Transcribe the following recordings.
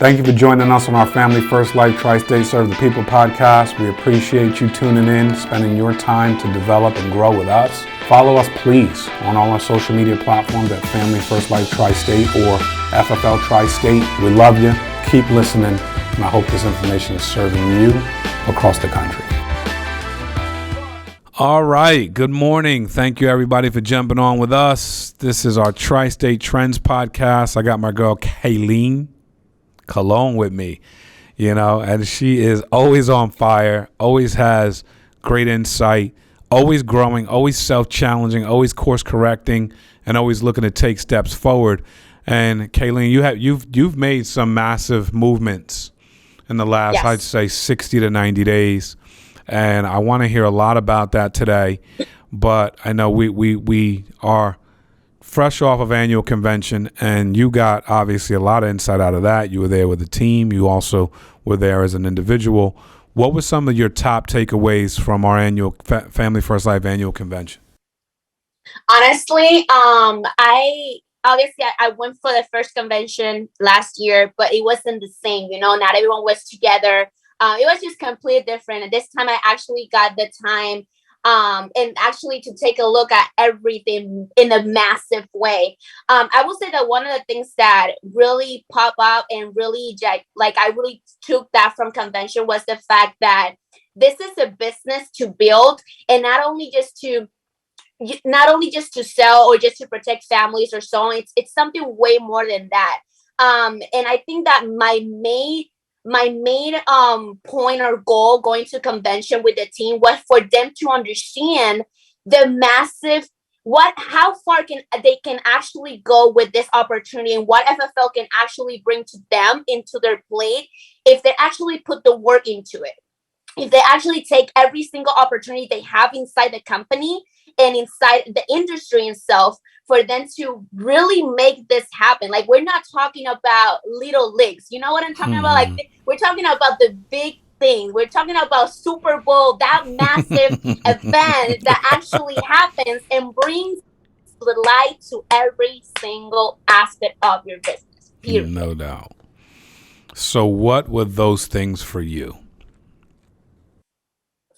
Thank you for joining us on our Family First Life Tri-State Serve the People podcast. We appreciate you tuning in, spending your time to develop and grow with us. Follow us, please, on all our social media platforms at Family First Life Tri-State or FFL Tri-State. We love you. Keep listening, and I hope this information is serving you across the country. All right. Good morning. Thank you, everybody, for jumping on with us. This is our Tri-State Trends podcast. I got my girl, Kedlyn Colon, with me, and she is always on fire, always has great insight, always growing, always self-challenging, always course-correcting, and always looking to take steps forward. And Kedlyn, you've made some massive movements in the last, yes, I'd say 60 to 90 days. And I want to hear a lot about that today. But I know we are fresh off of annual convention, and you got obviously a lot of insight out of that. You were there with the team. You also were there as an individual. What were some of your top takeaways from our annual Family First Life annual convention? Honestly, I went for the first convention last year, but it wasn't the same. Not everyone was together. It was just completely different. And this time I actually got the time and actually to take a look at everything in a massive way. I will say that one of the things that really popped out and really I really took that from convention was the fact that this is a business to build, and not only just to sell or just to protect families or so on. It's something way more than that. And I think that my main point or goal going to convention with the team was for them to understand the massive how far they can actually go with this opportunity, and what FFL can actually bring to them into their plate if they actually put the work into it. If they actually take every single opportunity they have inside the company and inside the industry itself for them to really make this happen. Like, we're not talking about little leagues. You know what I'm talking about? Like, we're talking about the big thing. We're talking about Super Bowl, that massive event that actually happens and brings the light to every single aspect of your business. Period. No doubt. So what were those things for you?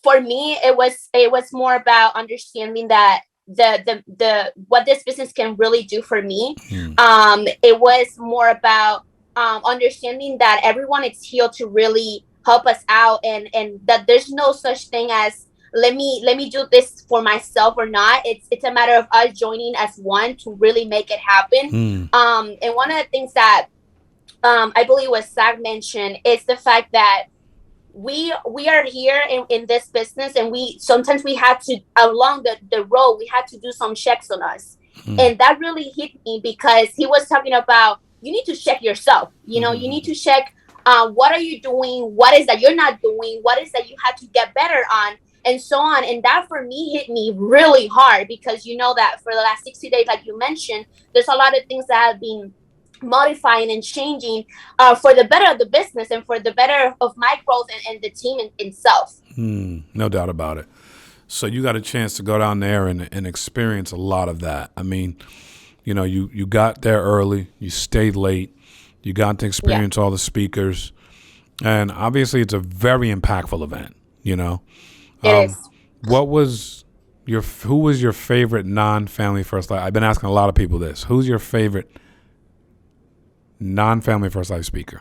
For me, it was more about understanding that the what this business can really do for me. It was more about understanding that everyone is here to really help us out, and that there's no such thing as let me do this for myself or not. It's a matter of us joining as one to really make it happen. And one of the things that I believe was Zach mentioned is the fact that we are here in this business, and we sometimes we had to, along the road, we had to do some checks on us. And that really hit me, because he was talking about, you need to check yourself. You need to check what are you doing, what is that you're not doing, what is that you had to get better on, and so on. And that for me hit me really hard, because that for the last 60 days, like you mentioned, there's a lot of things that have been modifying and changing for the better of the business and for the better of my growth and the team itself. No doubt about it. So you got a chance to go down there and experience a lot of that. I mean, you got there early, you stayed late, you got to experience all the speakers, and obviously it's a very impactful event. It is. Who was your favorite non-Family First Life? I've been asking a lot of people this. Who's your favorite non-Family First Life speaker?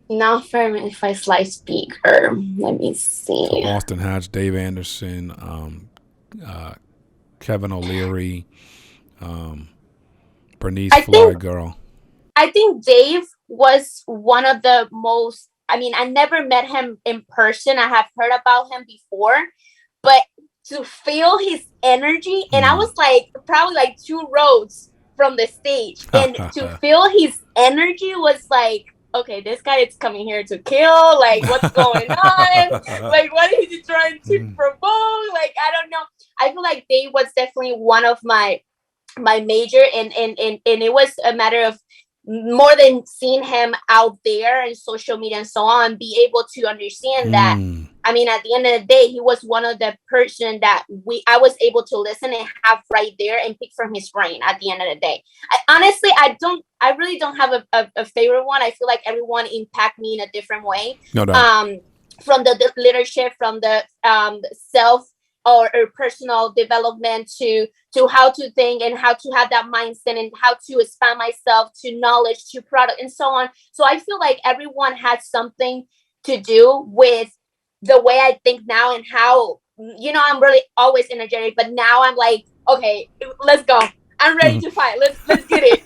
Non-Family First Life speaker. Let me see. So Austin Hatch, Dave Anderson, Kevin O'Leary, Bernice Girl. I think Dave was one of the most. I mean, I never met him in person. I have heard about him before, but to feel his energy, and I was probably 2 rows from the stage, and to feel his energy was like, okay, this guy is coming here to kill. Like, what's going on? What is he trying to provoke? I don't know. I feel like Dave was definitely one of my major, and it was a matter of more than seeing him out there in social media and so on, be able to understand that, I mean, at the end of the day, he was one of the person that I was able to listen and have right there and pick from his brain at the end of the day. Honestly, I really don't have a favorite one. I feel like everyone impact me in a different way. No doubt. From the leadership, from the self or personal development to how to think and how to have that mindset and how to expand myself to knowledge, to product and so on. So I feel like everyone has something to do with the way I think now and how, I'm really always energetic, but now I'm like, okay, let's go. I'm ready to fight. Let's get it.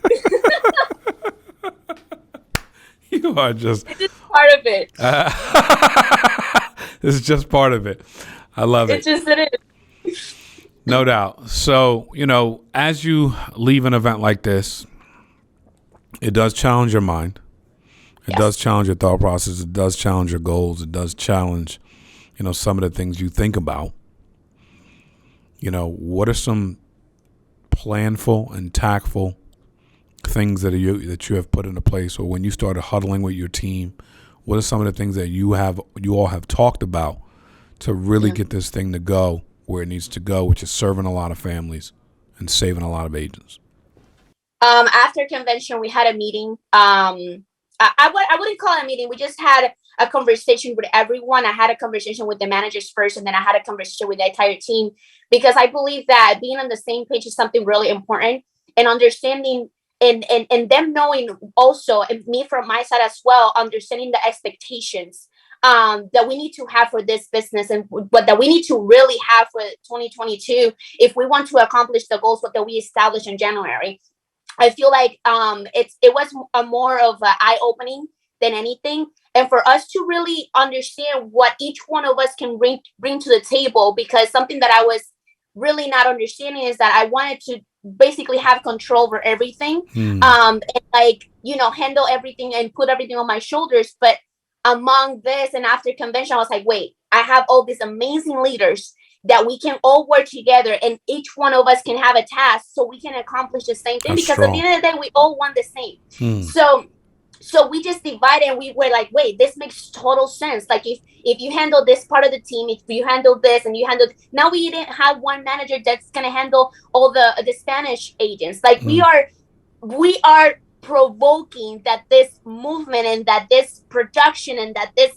You are just... It's just part of it. This is just part of it. I love it. It is. No doubt. So, as you leave an event like this, it does challenge your mind. It does challenge your thought process. It does challenge your goals. It does challenge, some of the things you think about. What are some planful and tactful things that you have put into place, or when you started huddling with your team, what are some of the things that you all have talked about to really get this thing to go where it needs to go, which is serving a lot of families and saving a lot of agents? After convention, we had a meeting. I wouldn't call it a meeting. We just had a conversation with everyone. I had a conversation with the managers first, and then I had a conversation with the entire team, because I believe that being on the same page is something really important, and understanding and them knowing also, and me from my side as well, understanding the expectations that we need to have for this business, and but that we need to really have for 2022 if we want to accomplish the goals that we established in January. I feel like it was a more of an eye-opening than anything, and for us to really understand what each one of us can bring to the table, because something that I was really not understanding is that I wanted to basically have control over everything, and handle everything and put everything on my shoulders. But among this and after convention, I was like, wait, I have all these amazing leaders that we can all work together, and each one of us can have a task so we can accomplish the same thing. That's because strong. At the end of the day, we all want the same. So we just divided, and we were like, wait, this makes total sense. Like if you handle this part of the team, if you handle this and you handle, now we didn't have one manager that's going to handle all the Spanish agents. Like we are provoking that this movement and that this production and that this,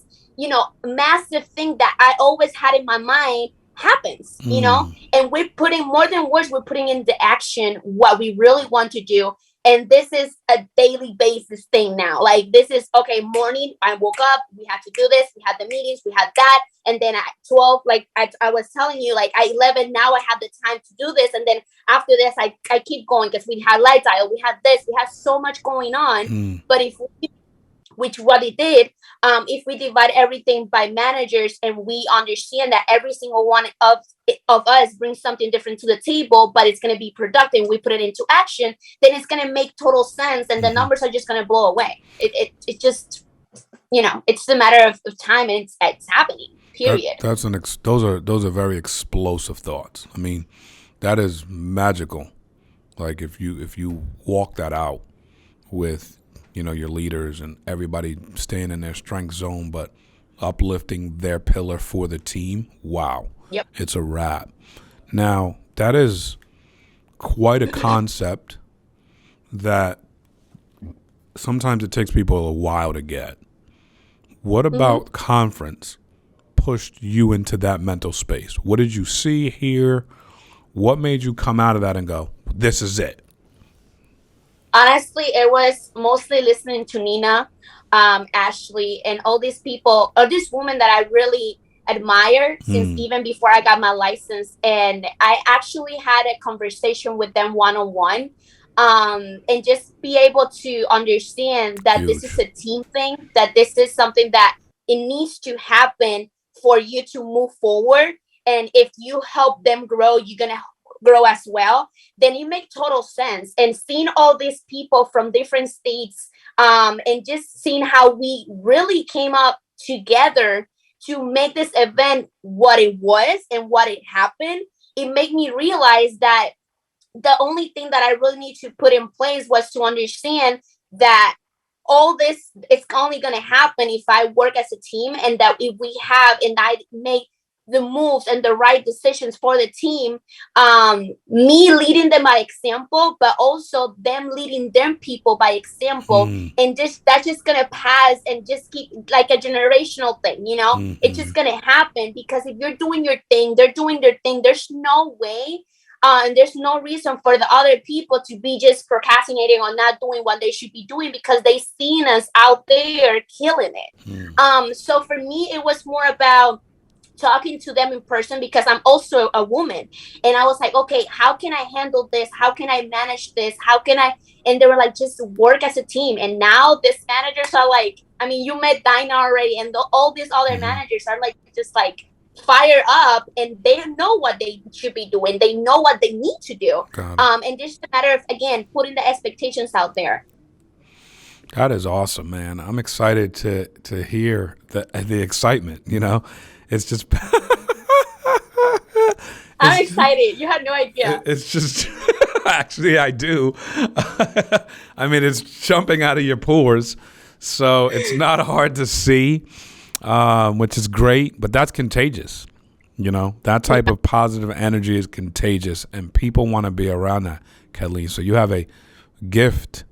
massive thing that I always had in my mind happens, and we're putting more than words, we're putting into action what we really want to do. And this is a daily basis thing now. Like this is, okay, morning, I woke up, we had to do this, we had the meetings, we had that. And then at 12, like I was telling you, like at 11, now I have the time to do this. And then after this, I keep going, because we had light dial, we had this, we had so much going on. But which what it did, if we divide everything by managers, and we understand that every single one of us brings something different to the table, but it's going to be productive, we put it into action, then it's going to make total sense, and the numbers are just going to blow away. It just, it's a matter of time, and it's happening, period. Those are very explosive thoughts. I mean, that is magical. Like if you walk that out with your leaders and everybody staying in their strength zone, but uplifting their pillar for the team. Wow. Yep. It's a wrap. Now, that is quite a concept that sometimes it takes people a while to get. What about conference pushed you into that mental space? What did you see here? What made you come out of that and go, this is it? Honestly, it was mostly listening to Nina, Ashley, and all these people, or this woman that I really admire since even before I got my license. And I actually had a conversation with them one-on-one, and just be able to understand that Huge. This is a team thing, that this is something that it needs to happen for you to move forward. And if you help them grow, you're going to grow as well. Then it makes total sense. And seeing all these people from different states, and just seeing how we really came up together to make this event what it was and what it happened, it made me realize that the only thing that I really need to put in place was to understand that all this is only going to happen if I work as a team, and that if we have and I make the moves and the right decisions for the team, me leading them by example, but also them leading them people by example, and just that's just gonna pass and just keep like a generational thing, you know. It's just gonna happen, because if you're doing your thing, they're doing their thing, there's no way and there's no reason for the other people to be just procrastinating on not doing what they should be doing, because they seen us out there killing it. So for me, it was more about talking to them in person, because I'm also a woman, and I was like, okay, how can I handle this? How can I manage this? How can I? And they were like, just work as a team. And now these managers are like, I mean, you met Dinah already, and all these other managers are like, just like fire up, and they know what they should be doing. They know what they need to do. And just a matter of, again, putting the expectations out there. That is awesome, man. I'm excited to hear the excitement, you know. It's just I'm excited. You had no idea. It's just actually I do. I mean, it's jumping out of your pores, so it's not hard to see, which is great, but that's contagious. You know, that type of positive energy is contagious, and people want to be around that, Kedlyn. So you have a gift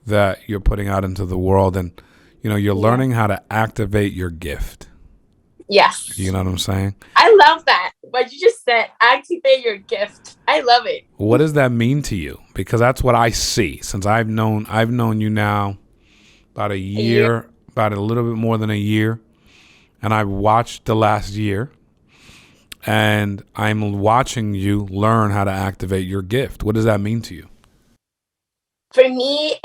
that you're putting out into the world, and you know, you're learning how to activate your gift. Yes. You know what I'm saying? I love that. What you just said, activate your gift. I love it. What does that mean to you? Because that's what I see. Since I've known you now about a year, about a little bit more than a year, and I watched the last year, and I'm watching you learn how to activate your gift. What does that mean to you? For me,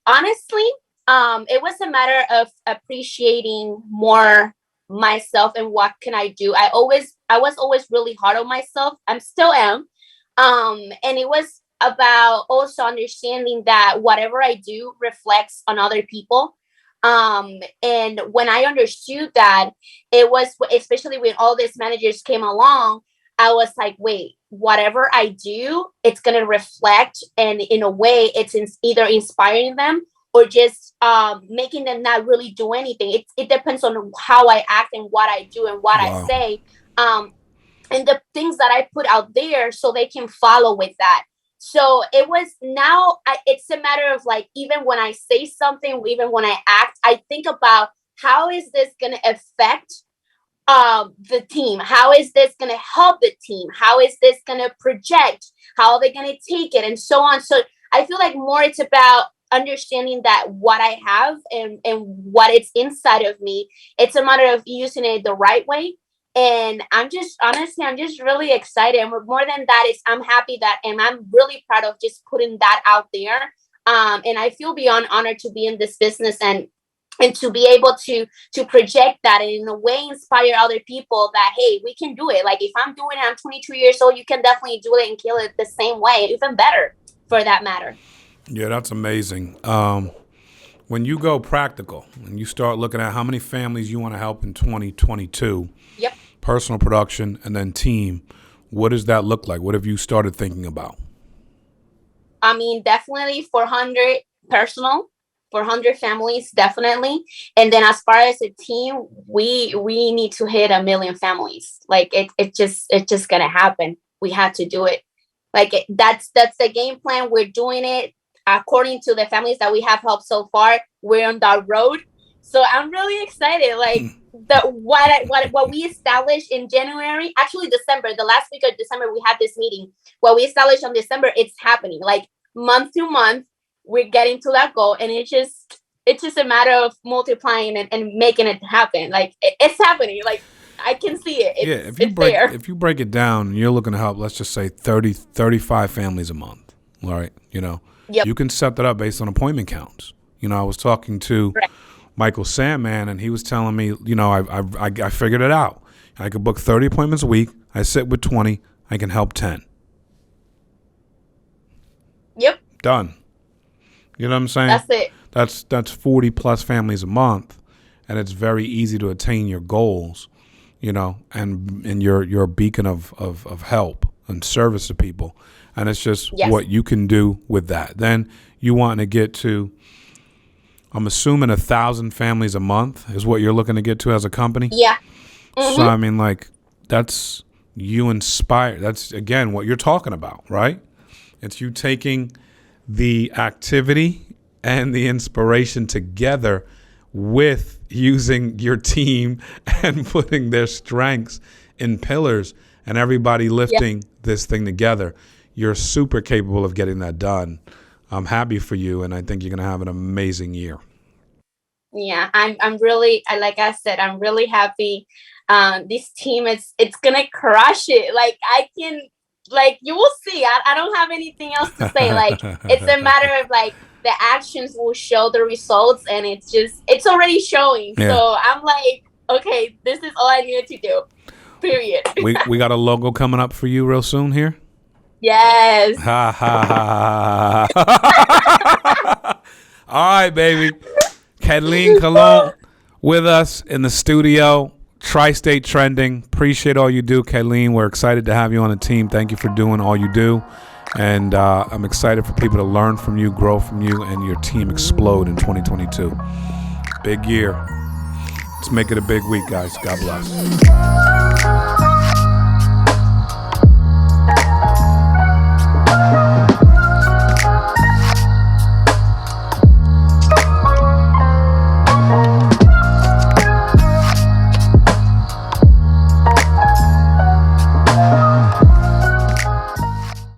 honestly, it was a matter of appreciating more myself and what can I do. I was always really hard on myself. I still am. And it was about also understanding that whatever I do reflects on other people. And when I understood that, it was, especially when all these managers came along, I was like, wait, whatever I do, it's going to reflect. And in a way, it's either inspiring them or just making them not really do anything. It depends on how I act and what I do and what I say. And the things that I put out there, so they can follow with that. So it was now, it's a matter of like, even when I say something, even when I act, I think about how is this going to affect the team? How is this going to help the team? How is this going to project? How are they going to take it? And so on. So I feel like more it's about understanding that what I have and what it's inside of me, it's a matter of using it the right way. And I'm just really excited. And more than that, is I'm happy that, and I'm really proud of just putting that out there. And I feel beyond honored to be in this business and to be able to project that and in a way inspire other people that, hey, we can do it. Like if I'm doing it, I'm 22 years old, you can definitely do it and kill it the same way, even better for that matter. Yeah, that's amazing. When you go practical and you start looking at how many families you want to help in 2022, personal production and then team, what does that look like? What have you started thinking about? I mean, definitely 400 personal, 400 families, definitely. And then as far as a team, we need to hit 1 million families. Like it's just gonna happen. We had to do it. Like that's the game plan. We're doing it according to the families that we have helped so far. We're on that road. So I'm really excited. Like what we established in January, actually December, the last week of December, we had this meeting. What we established on December, it's happening. Like month to month, we're getting to that goal, and it's just a matter of multiplying and making it happen. Like it's happening. Like I can see it. If you break it down, you're looking to help, let's just say 30, 35 families a month. All right. You know, you can set that up based on appointment counts. You know, I was talking to Michael Sandman, and he was telling me, you know, I figured it out. I could book 30 appointments a week. I sit with 20. I can help 10. Yep. Done. You know what I'm saying? That's it. That's 40 plus families a month, and it's very easy to attain your goals, you know, and you're a beacon of help and service to people. And it's just what you can do with that. Then you want to get to I'm assuming 1,000 families a month is what you're looking to get to as a company. Yeah. Mm-hmm. So I mean, like, that's you inspire. That's again what you're talking about, right? It's you taking the activity and the inspiration together with using your team and putting their strengths in pillars and everybody lifting this thing together. You're super capable of getting that done. I'm happy for you, and I think you're going to have an amazing year. Yeah, I'm really, like I said, I'm really happy. This team it's gonna crush it. Like I can, like you will see. I don't have anything else to say. Like it's a matter of like the actions will show the results, and it's already showing. Yeah. So I'm like, okay, this is all I needed to do. Period. We got a logo coming up for you real soon here. Yes. Ha ha ha. All right, baby. Kedlyn Colon with us in the studio. Tri-State Trending. Appreciate all you do, Kedlyn. We're excited to have you on the team. Thank you for doing all you do. And I'm excited for people to learn from you, grow from you, and your team explode in 2022. Big year. Let's make it a big week, guys. God bless.